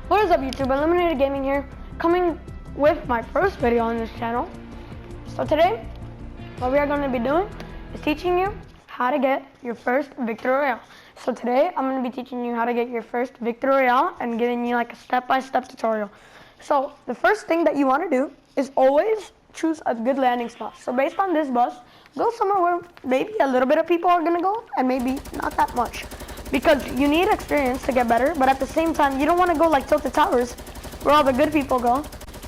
What is up, YouTube? Eliminated Gaming here, coming with my first video on this channel. So today, what we are going to be doing is teaching you how to get your first Victory Royale. So today, I'm going to be teaching you how to get your first Victory Royale and giving you like a step-by-step tutorial. So the first thing that you want to do is always choose a good landing spot. So based on this bus, go somewhere where maybe a little bit of people are going to go and maybe not that much. Because you need experience to get better, but at the same time, you don't want to go like Tilted Towers, where all the good people go.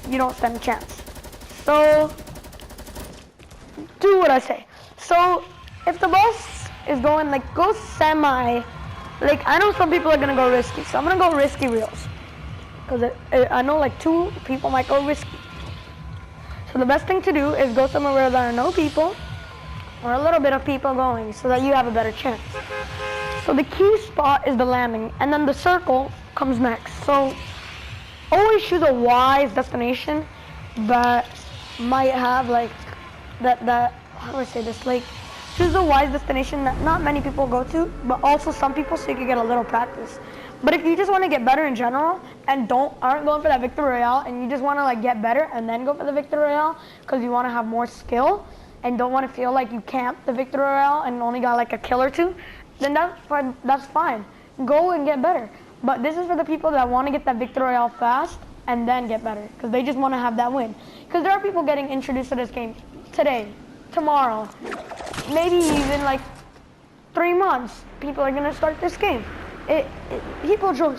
You don't stand a chance. So, do what I say. So, if the bus is going like, go semi, like I know some people are going to go risky, so I'm going to go risky reels. Because I know like 2 people might go risky. So the best thing to do is go somewhere where there are no people, or a little bit of people going, so that you have a better chance. So the key spot is the landing, and then the circle comes next. So always choose a wise destination that might have like that how do I say this? Like choose a wise destination that not many people go to, but also some people, so you can get a little practice. But if you just want to get better in general and aren't going for that Victory Royale, and you just want to like get better and then go for the Victory Royale because you want to have more skill and don't want to feel like you camped the Victory Royale and only got like a kill or 2, then that's fine. Go and get better. But this is for the people that want to get that Victory Royale fast and then get better, because they just want to have that win. Because there are people getting introduced to this game today, tomorrow, maybe even like 3 months. People are going to start this game. People join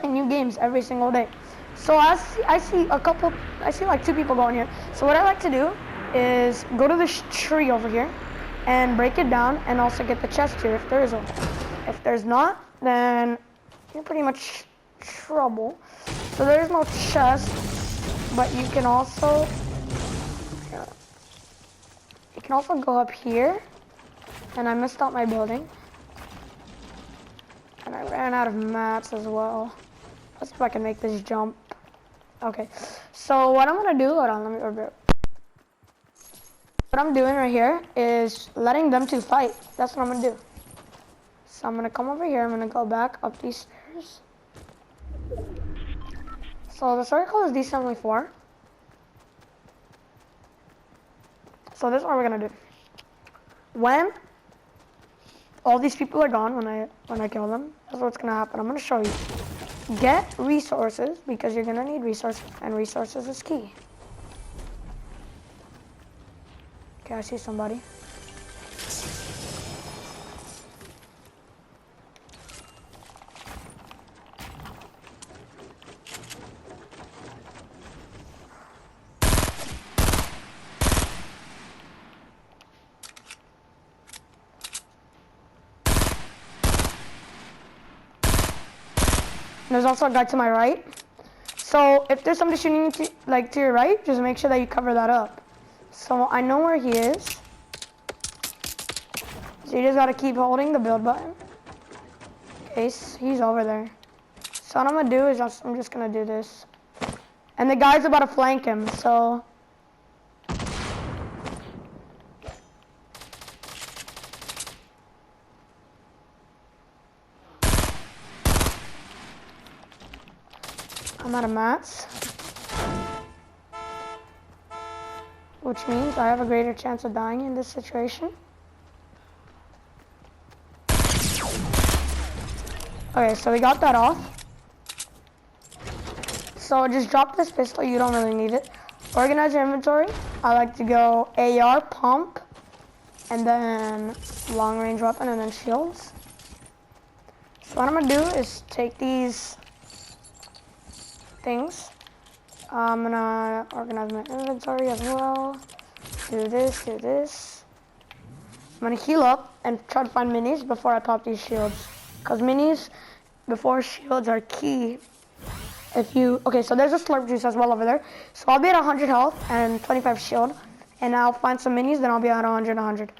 new games every single day. So I see like 2 people going here. So what I like to do is go to this tree over here and break it down, and also get the chest here if there is one. If there's not, then you're pretty much trouble. So there is no chest, but you can also go up here. And I missed out my building, and I ran out of mats as well. Let's see if I can make this jump. Okay, so what I'm gonna do, hold on, let me order it. What I'm doing right here is letting them 2 fight. That's what I'm gonna do. So I'm gonna come over here, I'm gonna go back up these stairs. So the circle is decently 4. So this is what we're gonna do. When all these people are gone, when I kill them, that's what's gonna happen. I'm gonna show you. Get resources, because you're gonna need resources, and resources is key. Okay, I see somebody. There's also a guy to my right. So if there's somebody shooting you to your right, just make sure that you cover that up. So I know where he is. So you just gotta keep holding the build button. Okay, he's over there. So what I'm gonna do is I'm just gonna do this. And the guy's about to flank him, so. I'm out of mats, which means I have a greater chance of dying in this situation. Okay, so we got that off. So just drop this pistol, you don't really need it. Organize your inventory. I like to go AR, pump, and then long range weapon, and then shields. So what I'm gonna do is take these things. I'm gonna organize my inventory as well. Do this, do this. I'm gonna heal up and try to find minis before I pop these shields. Because minis before shields are key. Okay, so there's a slurp juice as well over there. So I'll be at 100 health and 25 shield. And I'll find some minis, then I'll be at 100.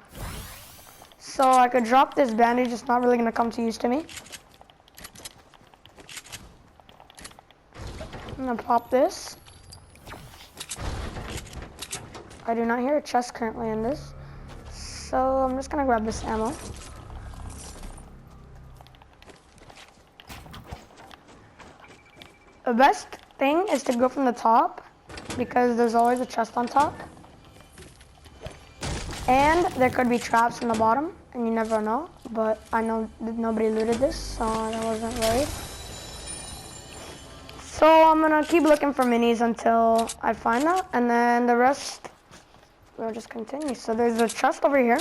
So I could drop this bandage, it's not really gonna come to use to me. I'm gonna pop this. I do not hear a chest currently in this. So I'm just gonna grab this ammo. the best thing is to go from the top because there's always a chest on top. And there could be traps in the bottom, and you never know. But I know that nobody looted this, so I wasn't worried. So I'm gonna keep looking for minis until I find that, and then the rest we'll just continue. So there's a chest over here.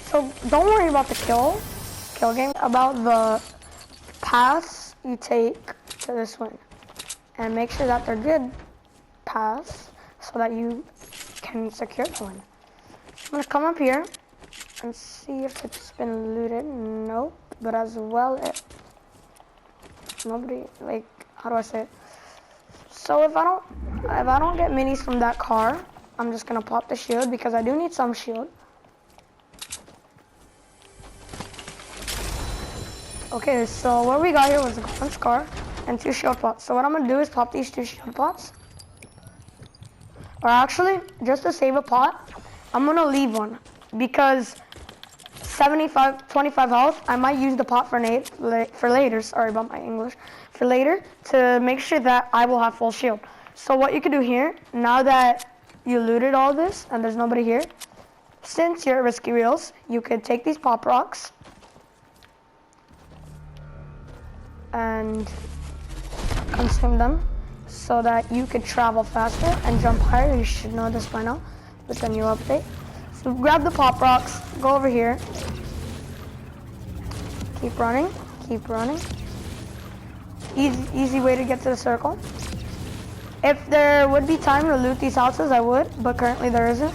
So don't worry about the kill game, about the paths you take to this win, and make sure that they're good paths so that you can secure the win. I'm gonna come up here and see if it's been looted. Nope, but as well nobody, like, how do I say it? So if I don't get minis from that car, I'm just gonna pop the shield because I do need some shield. Okay, so what we got here was a punch car and 2 shield pots. So what I'm gonna do is pop these 2 shield pots. Or actually, just to save a pot, I'm gonna leave one because 25 health, I might use the pot for later, sorry about my English, for later to make sure that I will have full shield. So what you can do here, now that you looted all this and there's nobody here, since you're at risky reels, you could take these pop rocks and consume them so that you could travel faster and jump higher. You should know this by now with the new update. So grab the pop rocks, go over here, keep running, keep running. Easy way to get to the circle. If there would be time to loot these houses, I would, but currently there isn't.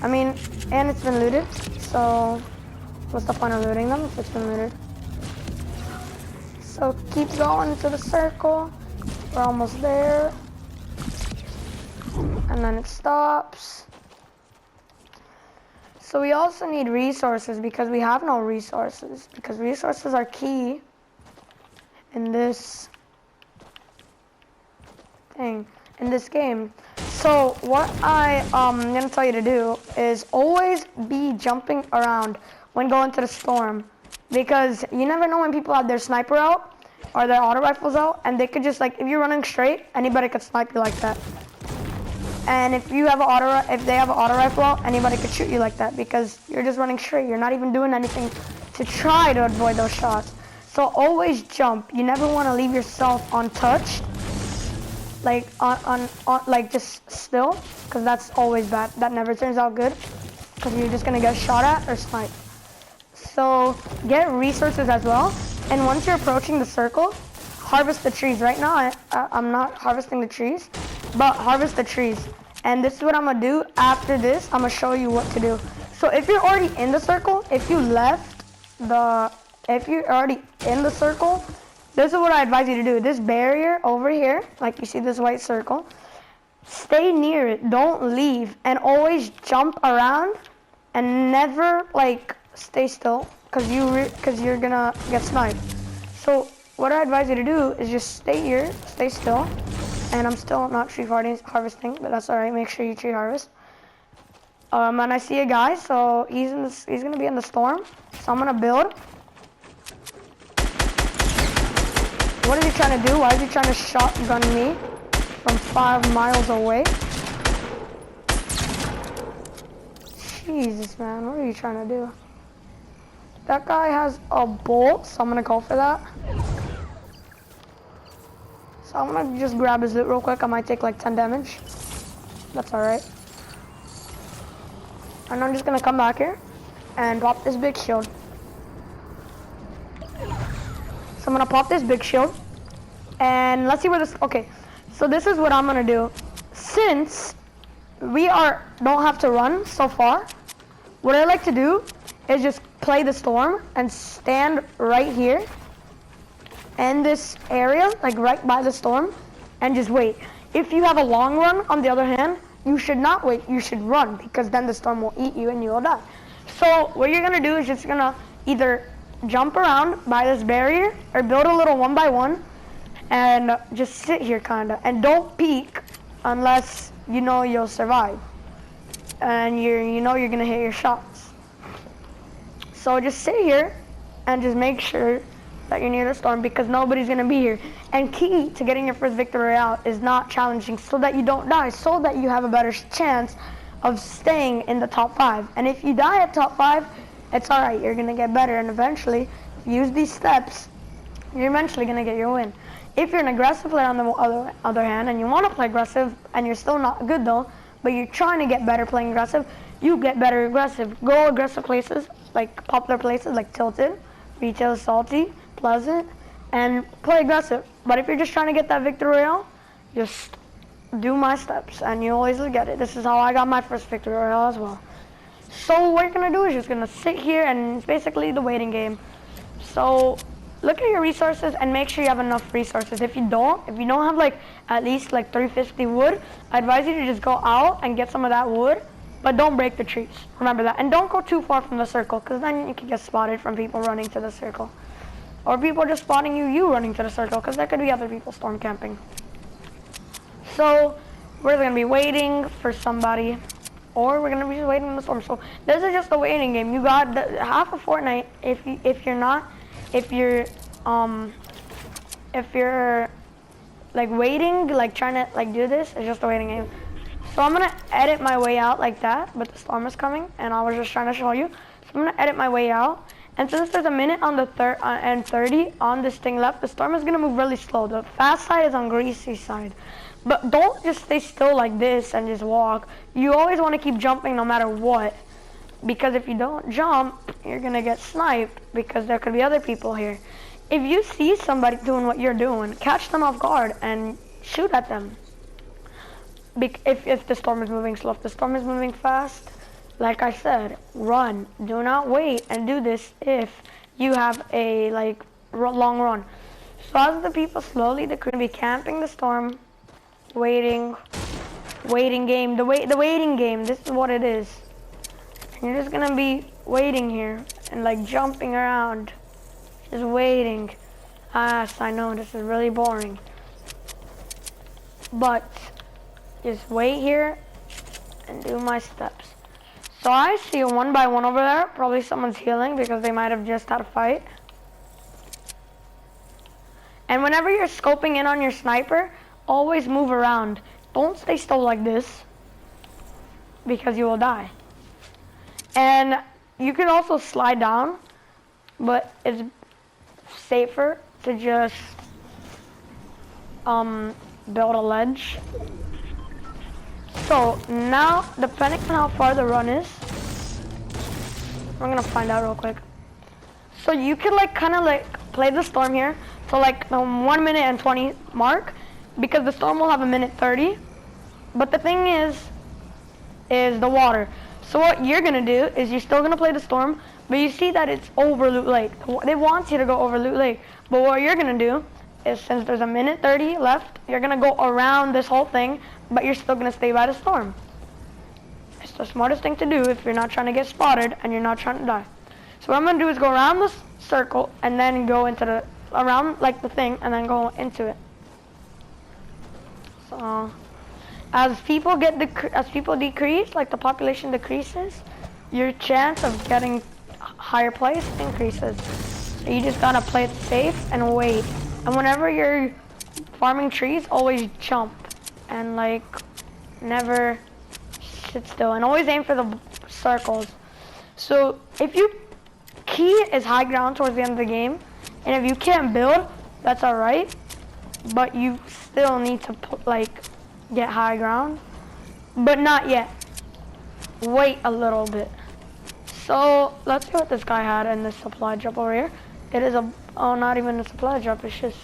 I mean, and it's been looted, so what's the point of looting them if it's been looted? So keep going to the circle. We're almost there. And then it stops. So we also need resources because we have no resources. Because resources are key in this thing, in this game. So what I'm gonna tell you to do is always be jumping around when going to the storm. Because you never know when people have their sniper out or their auto rifles out, and they could just, like, if you're running straight, anybody could snipe you like that. And if you have if they have an auto rifle out, anybody could shoot you like that because you're just running straight. You're not even doing anything to try to avoid those shots. So always jump. You never want to leave yourself untouched, like like just still, because that's always bad. That never turns out good because you're just gonna get shot at or sniped. So get resources as well. And once you're approaching the circle, harvest the trees. Right now, I'm not harvesting the trees, but harvest the trees. And this is what I'm gonna do after this. I'm gonna show you what to do. So if you're already in the circle, if you're already in the circle, this is what I advise you to do. This barrier over here, like you see this white circle, stay near it, don't leave, and always jump around and never, like, stay still because you're gonna get sniped. So what I advise you to do is just stay here, stay still, and I'm still not tree harvesting, but that's all right. Make sure you tree harvest. And I see a guy, so he's gonna be in the storm. So I'm gonna build. What is he trying to do? Why is he trying to shotgun me from 5 miles away? Jesus, man, what are you trying to do? That guy has a bolt, so I'm gonna go for that. So I'm gonna just grab his loot real quick. I might take like 10 damage. That's alright. And I'm just gonna come back here and pop this big shield. So I'm gonna pop this big shield. And let's see where this, okay. So this is what I'm gonna do. Since we don't have to run so far, what I like to do is just play the storm and stand right here in this area, like right by the storm, and just wait. If you have a long run, on the other hand, you should not wait, you should run, because then the storm will eat you and you will die. So what you're gonna do is just gonna either jump around by this barrier or build a little 1x1 and just sit here kinda, and don't peek unless you know you'll survive and you know you're gonna hit your shots. So just sit here and just make sure that you're near the storm because nobody's gonna be here. And key to getting your first victory royale is not challenging so that you don't die, so that you have a better chance of staying in the top 5. And if you die at top 5, it's alright, you're gonna get better, and eventually, use these steps, you're eventually gonna get your win. If you're an aggressive player on the other hand, and you wanna play aggressive, and you're still not good though, but you're trying to get better playing aggressive, you get better aggressive. Go aggressive places, like popular places like Tilted, Retail, Salty, Pleasant, and play aggressive. But if you're just trying to get that victory royale, just do my steps, and you always will get it. This is how I got my first victory royale as well. So what you're gonna do is just gonna sit here, and it's basically the waiting game. So look at your resources and make sure you have enough resources. If you don't have like at least like 350 wood, I advise you to just go out and get some of that wood, but don't break the trees. Remember that. And don't go too far from the circle, because then you can get spotted from people running to the circle. Or people just spotting you running to the circle, because there could be other people storm camping. So we're gonna be waiting for somebody, or we're gonna be just waiting in the storm. So this is just a waiting game. You got half a Fortnite if you're like waiting, like trying to like do this, it's just a waiting game. So I'm gonna edit my way out like that, but the storm is coming, and I was just trying to show you. So I'm gonna edit my way out, and since there's a minute on the and 30 on this thing left, the storm is gonna move really slow. The fast side is on Greasy's side. But don't just stay still like this and just walk. You always want to keep jumping no matter what, because if you don't jump, you're gonna get sniped, because there could be other people here. If you see somebody doing what you're doing, catch them off guard and shoot at them. If the storm is moving slow, if the storm is moving fast, like I said, run. Do not wait, and do this if you have a like long run. So as the people slowly, they're gonna be camping the storm, waiting game, the waiting game. This is what it is. You're just gonna be waiting here and like jumping around, just waiting. Yes, I know this is really boring, but just wait here and do my steps. So I see a 1x1 over there. Probably someone's healing because they might have just had a fight. And whenever you're scoping in on your sniper, always move around. Don't stay still like this, because you will die. And you can also slide down, but it's safer to just build a ledge. So now, depending on how far the run is, I'm gonna find out real quick. So you can like kind of like play the storm here to like the 1 minute and 20 mark, because the storm will have a minute 30. But the thing is the water. So what you're gonna do is you're still gonna play the storm, but you see that it's over Loot Lake. They want you to go over Loot Lake. But what you're gonna do is, since there's a minute 30 left, you're gonna go around this whole thing, but you're still gonna stay by the storm. It's the smartest thing to do if you're not trying to get spotted and you're not trying to die. So what I'm gonna do is go around this circle and then go into around like the thing, and then go into it. So as people decrease, like the population decreases, your chance of getting higher place increases. So you just gotta play it safe and wait. And whenever you're farming trees, always jump and like never sit still, and always aim for the circles. So if you key is high ground towards the end of the game, and if you can't build, that's alright, but you still need to get high ground, but not yet. Wait a little bit. So let's see what this guy had in this supply drop over here. It is not even a supply drop, it's just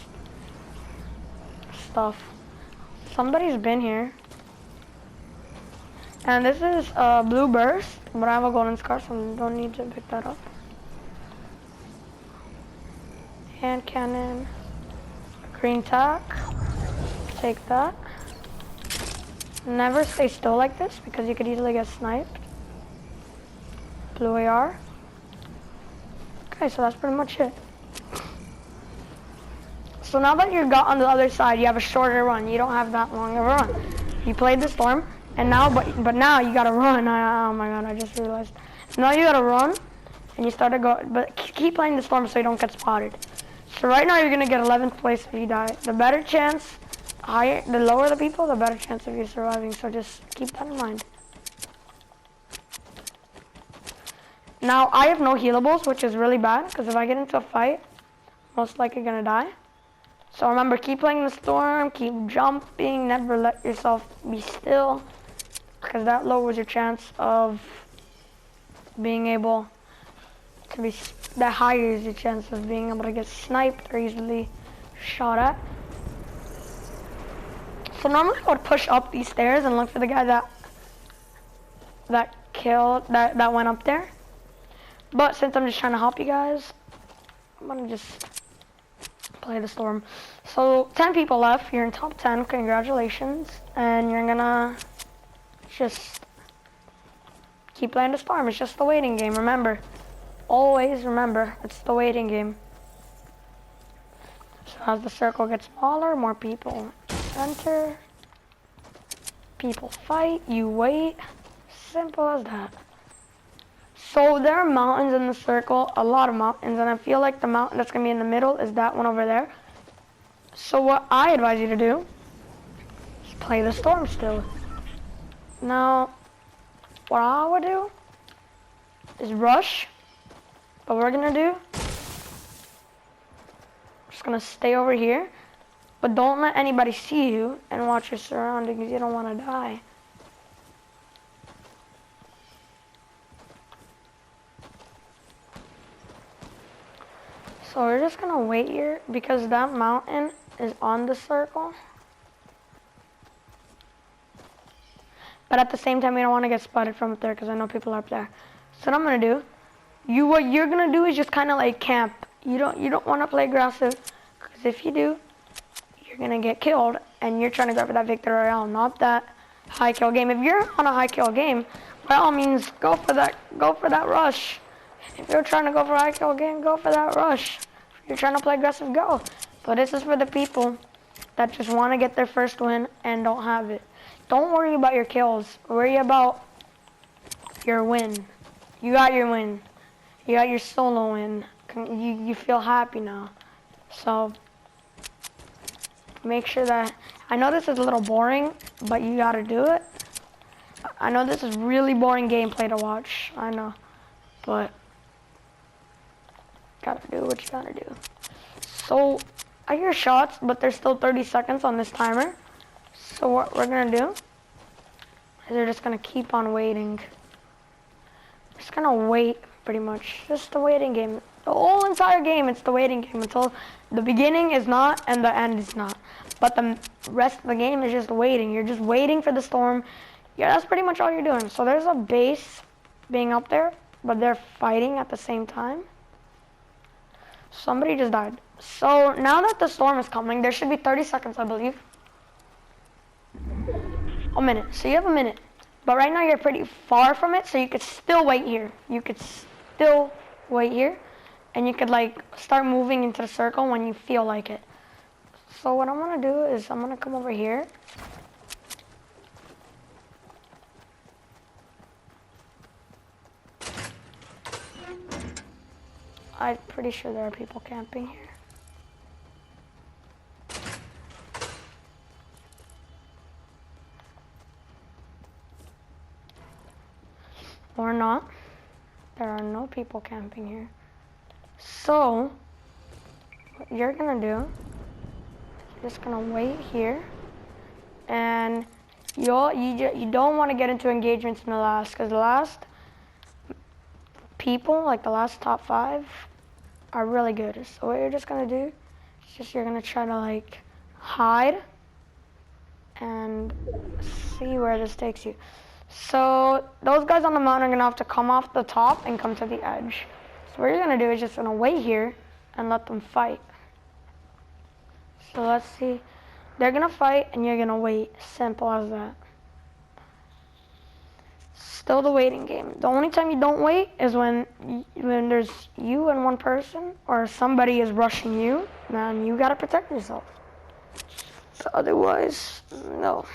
stuff. Somebody's been here. And this is blue burst, but I have a golden scar, so I don't need to pick that up. Hand cannon, green tack, take that. Never stay still like this, because you could easily get sniped. Blue AR. Okay, so that's pretty much it. So now that you've got on the other side, you have a shorter run. You don't have that long of a run. You played the storm, and now, but now you gotta run. Oh my god, I just realized. Now you gotta run, and you start to go, but keep playing the storm so you don't get spotted. So right now you're gonna get 11th place if you die. The better chance, the lower the people, the better chance of you surviving. So just keep that in mind. Now I have no healables, which is really bad because if I get into a fight, most likely gonna die. So remember, keep playing the storm, keep jumping, never let yourself be still, because that lowers your chance of being able to be, that higher your chance of being able to get sniped or easily shot at. So normally I would push up these stairs and look for the guy that went up there. But since I'm just trying to help you guys, I'm gonna just play the storm. So 10 people left, you're in top 10, congratulations. And you're gonna just keep playing the storm. It's just the waiting game, remember. Always remember, it's the waiting game. So as the circle gets smaller, more people enter. People fight, you wait. Simple as that. So there are mountains in the circle, a lot of mountains, and I feel like the mountain that's gonna be in the middle is that one over there. So what I advise you to do is play the storm still. Now, what I would do is rush. What we're gonna do, just gonna stay over here, but don't let anybody see you and watch your surroundings. You don't wanna die. So we're just gonna wait here because that mountain is on the circle. But at the same time, we don't want to get spotted from up there because I know people are up there. So what I'm gonna do, what you're gonna do is just kind of like camp. You don't want to play aggressive because if you do, you're gonna get killed and you're trying to go for that victory royale, not that high kill game. If you're on a high kill game, by all means, go for that rush. If you're trying to go for a high kill game, go for that rush. If you're trying to play aggressive, go. But this is for the people that just want to get their first win and don't have it. Don't worry about your kills. Worry about your win. You got your win. You got your solo win. You feel happy now. So make sure that, I know this is a little boring, but you got to do it. I know this is really boring gameplay to watch. I know. But gotta do what you gotta do. So I hear shots, but there's still 30 seconds on this timer. So what we're gonna do is we're just gonna keep on waiting. Just gonna wait, pretty much. Just the waiting game. The whole entire game, it's the waiting game until the beginning is not and the end is not. But the rest of the game is just waiting. You're just waiting for the storm. Yeah, that's pretty much all you're doing. So there's a base being up there, but they're fighting at the same time. Somebody just died. So now that the storm is coming, there should be 30 seconds, I believe. A minute. So you have a minute. But right now you're pretty far from it, so you could still wait here. You could still wait here. And you could like start moving into the circle when you feel like it. So what I'm gonna do is I'm gonna come over here. I'm pretty sure there are people camping here. Or not. There are no people camping here. So, what you're gonna do, you're just gonna wait here. And you don't want to get into engagements in the last, because the last people, like the last top 5, are really good. So what you're just gonna do is just you're gonna try to like hide and see where this takes you. So those guys on the mountain are gonna have to come off the top and come to the edge. So what you're gonna do is just gonna wait here and let them fight. So let's see. They're gonna fight and you're gonna wait. Simple as that. Still the waiting game. The only time you don't wait is when there's you and one person or somebody is rushing you, then you gotta protect yourself. So otherwise, no.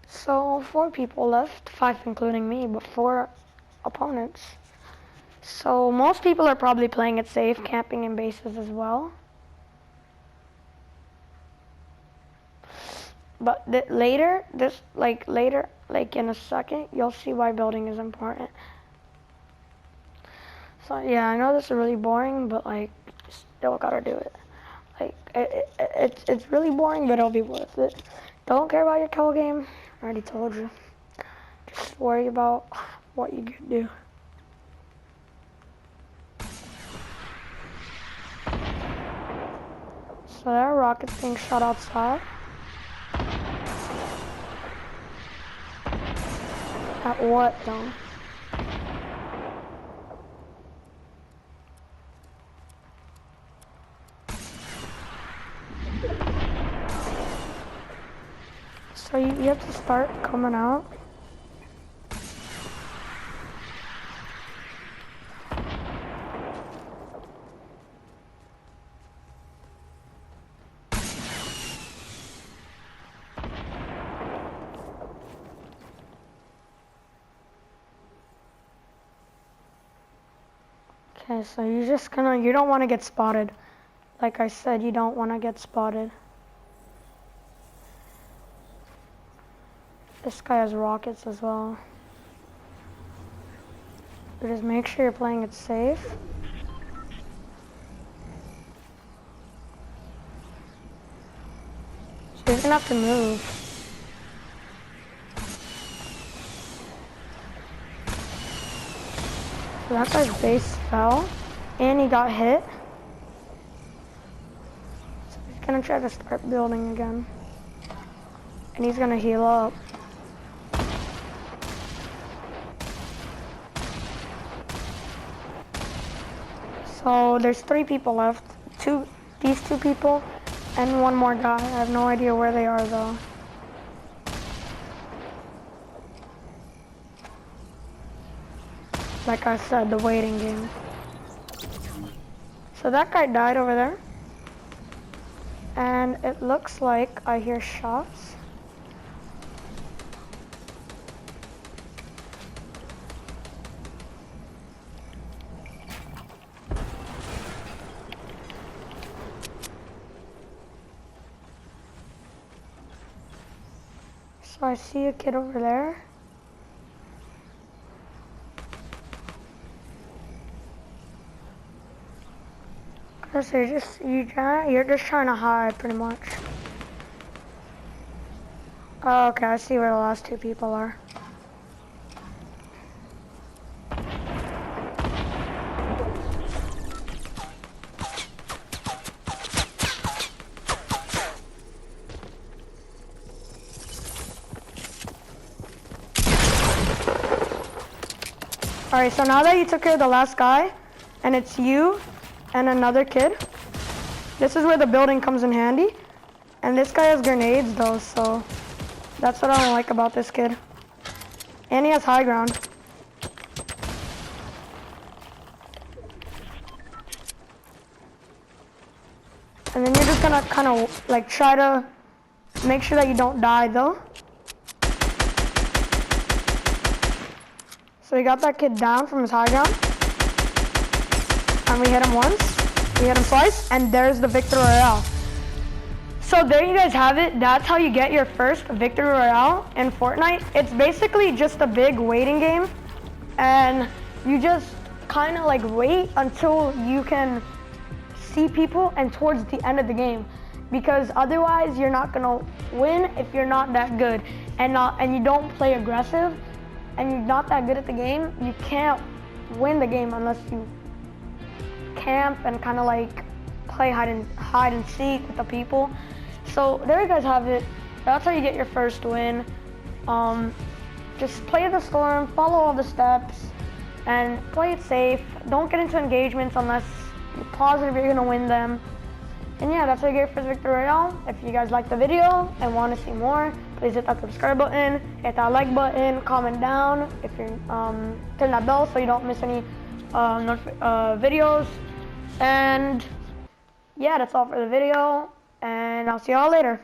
So 4 people left, 5 including me, but 4 opponents. So most people are probably playing it safe, camping in bases as well. But later, like in a second, you'll see why building is important. So yeah, I know this is really boring, but like, still gotta do it. Like, it's really boring, but it'll be worth it. Don't care about your kill game. I already told you. Just worry about what you can do. So there are rockets being shot outside. At what though? So you have to start coming out. Okay, so you don't want to get spotted. Like I said, you don't want to get spotted. This guy has rockets as well. So just make sure you're playing it safe. So you're gonna have to move. So that guy's base fell, and he got hit. So he's gonna try to start building again. And he's gonna heal up. So there's 3 people left. These two people, and one more guy. I have no idea where they are though. Like I said, the waiting game. So that guy died over there. And it looks like I hear shots. So I see a kid over there. So you're just trying to hide pretty much. Oh, okay, I see where the last 2 people are. Alright, so now that you took care of the last guy, and it's you and another kid, this is where the building comes in handy. And this guy has grenades though, so that's what I don't like about this kid. And he has high ground. And then you're just gonna kind of like try to make sure that you don't die though. So we got that kid down from his high ground. And we hit him once, we hit him twice, and there's the Victory Royale. So there you guys have it. That's how you get your first Victory Royale in Fortnite. It's basically just a big waiting game. And you just kind of like wait until you can see people and towards the end of the game. Because otherwise you're not gonna win if you're not that good. And you don't play aggressive, and you're not that good at the game, you can't win the game unless you camp and kind of like play hide and seek with the people. So there you guys have it. That's how you get your first win. Just play the storm, follow all the steps, and play it safe. Don't get into engagements unless you're positive you're gonna win them. And yeah, that's how you get your first Victory Royale. If you guys liked the video and want to see more, please hit that subscribe button, hit that like button, comment down. If you're turn that bell so you don't miss any videos. And yeah, that's all for the video, and I'll see y'all later.